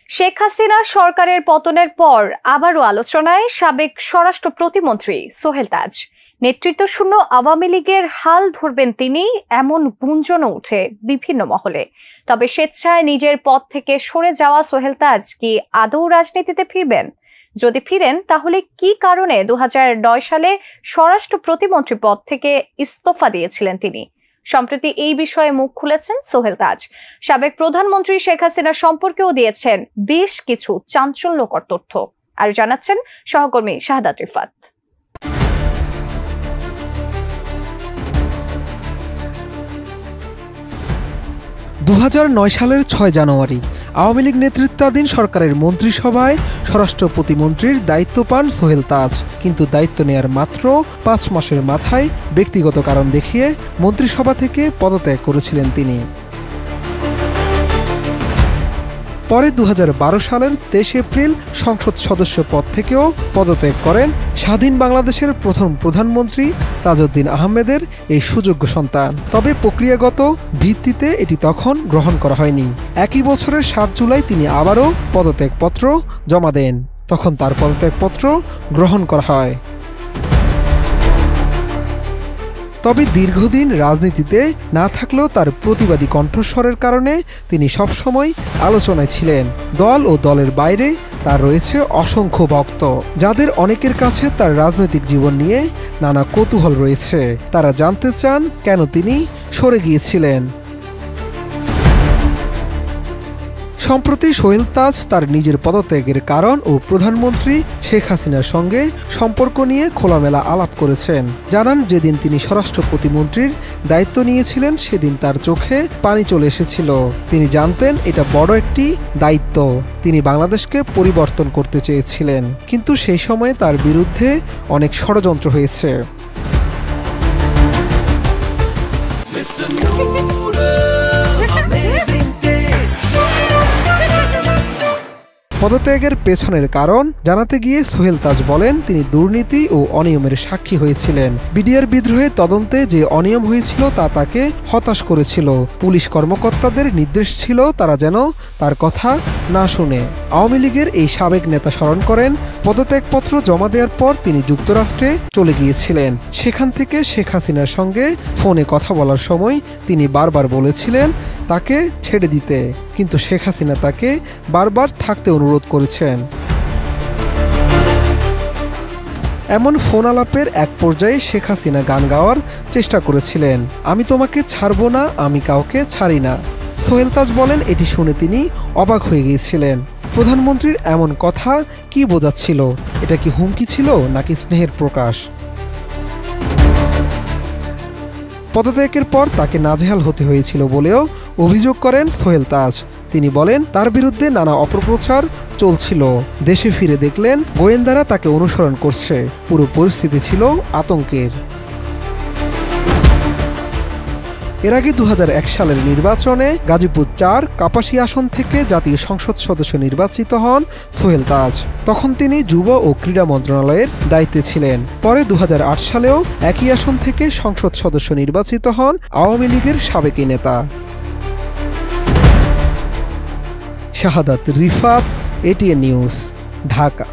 শেখ হাসিনা সরকারের পতনের পর আবারও আলোচনায় সাবেক স্বরাষ্ট্র প্রতিমন্ত্রী সোহেল তাজ। নেতৃত্বশূন্য আওয়ামী লীগের হাল ধরবেন তিনি, এমন গুঞ্জনও উঠে বিভিন্ন মহলে। তবে স্বেচ্ছায় নিজের পদ থেকে সরে যাওয়া সোহেল তাজ কি আদৌ রাজনীতিতে ফিরবেন? যদি ফিরেন তাহলে কি কারণে 2009 সালে স্বরাষ্ট্র প্রতিমন্ত্রী পদ থেকে ইস্তফা দিয়েছিলেন তিনি? সম্প্রতি এই বিষয়ে মুখ খুলেছেন সোহেল তাজ। সাবেক প্রধানমন্ত্রী শেখ হাসিনা সম্পর্কেও দিয়েছেন বেশ কিছু চাঞ্চল্যকর তথ্য। আর জানাচ্ছেন সহকর্মী শাহাদাত রিফাত। 2009 সালের 6 জানুয়ারি আওয়ামী লীগ নেতৃত্বাধীন সরকারের মন্ত্রিসভায় স্বরাষ্ট্র প্রতিমন্ত্রীর দায়িত্ব পান সোহেল তাজ। কিন্তু দায়িত্ব নেয়ার মাত্র 5 মাসের মাথায় ব্যক্তিগত কারণ দেখিয়ে মন্ত্রিসভা থেকে পদত্যাগ করেছিলেন তিনি। পরে 2012 সালের 23 এপ্রিল সংসদ সদস্য পদ থেকেও পদত্যাগ করেন স্বাধীন বাংলাদেশের প্রথম প্রধানমন্ত্রী তাজউদ্দিন আহমেদের এই সুযোগ্য সন্তান। তবে প্রক্রিয়াগত ভিত্তিতে এটি তখন গ্রহণ করা হয়নি। একই বছরের 7 জুলাই তিনি আবারও পদত্যাগপত্র জমা দেন। তখন তার পদত্যাগপত্র গ্রহণ করা হয়। তবে দীর্ঘদিন রাজনীতিতে না থাকলেও তার প্রতিবাদী কণ্ঠস্বরের কারণে তিনি সবসময় আলোচনায় ছিলেন। দল ও দলের বাইরে তার রয়েছে অসংখ্য ভক্ত, যাদের অনেকের কাছে তার রাজনৈতিক জীবন নিয়ে নানা কৌতূহল রয়েছে। তারা জানতে চান কেন তিনি সরে গিয়েছিলেন। সম্প্রতি সোহেল তাজ তার নিজের পদত্যাগের কারণ ও প্রধানমন্ত্রী শেখ হাসিনার সঙ্গে সম্পর্ক নিয়ে খোলামেলা আলাপ করেছেন। জানান, যেদিন তিনি স্বরাষ্ট্র প্রতিমন্ত্রীর দায়িত্ব নিয়েছিলেন সেদিন তার চোখে পানি চলে এসেছিল। তিনি জানতেন এটা বড় একটি দায়িত্ব। তিনি বাংলাদেশকে পরিবর্তন করতে চেয়েছিলেন, কিন্তু সেই সময়ে তার বিরুদ্ধে অনেক ষড়যন্ত্র হয়েছে। পদত্যাগের পেছনের কারণ জানাতে গিয়ে সোহেল তাজ বলেন, তিনি দুর্নীতি ও অনিয়মের সাক্ষী হয়েছিলেন। বিডিআর বিদ্রোহে তদন্তে যে অনিয়ম হয়েছিল তা তাকে হতাশ করেছিল। পুলিশ কর্মকর্তাদের নির্দেশ ছিল তারা যেন তার কথা না শুনে। আওয়ামী লীগের এই সাবেক নেতা স্মরণ করেন, পদত্যাগপত্র জমা দেওয়ার পর তিনি যুক্তরাষ্ট্রে চলে গিয়েছিলেন। সেখান থেকে শেখ হাসিনার সঙ্গে ফোনে কথা বলার সময় তিনি বারবার বলেছিলেন তাকে ছেড়ে দিতে, কিন্তু শেখ হাসিনা তাকে বারবার থাকতে অনুরোধ করেছেন। এমন ফোন আলাপের এক পর্যায়ে শেখ হাসিনা গান গাওয়ার চেষ্টা করেছিলেন, আমি তোমাকে ছাড়বো না, আমি কাউকে ছাড়ি না। সোহেল তাজ বলেন, এটি শুনে তিনি অবাক হয়ে গিয়েছিলেন। প্রধানমন্ত্রীর এমন কথা কি বোঝাচ্ছিল? এটা কি হুমকি ছিল নাকি স্নেহের প্রকাশ? পদত্যাগের পর তাকে নাজেহাল হতে হয়েছিল বলেও অভিযোগ করেন সোহেল তাজ। তিনি বলেন, তার বিরুদ্ধে নানা অপপ্রচার চলছিল। দেশে ফিরে দেখলেন গোয়েন্দারা তাকে অনুসরণ করছে। পুরো পরিস্থিতি ছিল আতঙ্কের। এর আগে 2001 সালের নির্বাচনে গাজীপুর 4 কাপাসিয়া আসন থেকে জাতীয় সংসদ সদস্য নির্বাচিত হন সোহেল তাজ। তখন তিনি যুব ও ক্রীড়া মন্ত্রণালয়ের দায়িত্বে ছিলেন। পরে 2008 সালেও একই আসন থেকে সংসদ সদস্য নির্বাচিত হন আওয়ামী লীগের সাবেক নেতা। শাহাদাত রিফাত, এটিএন নিউজ, ঢাকা।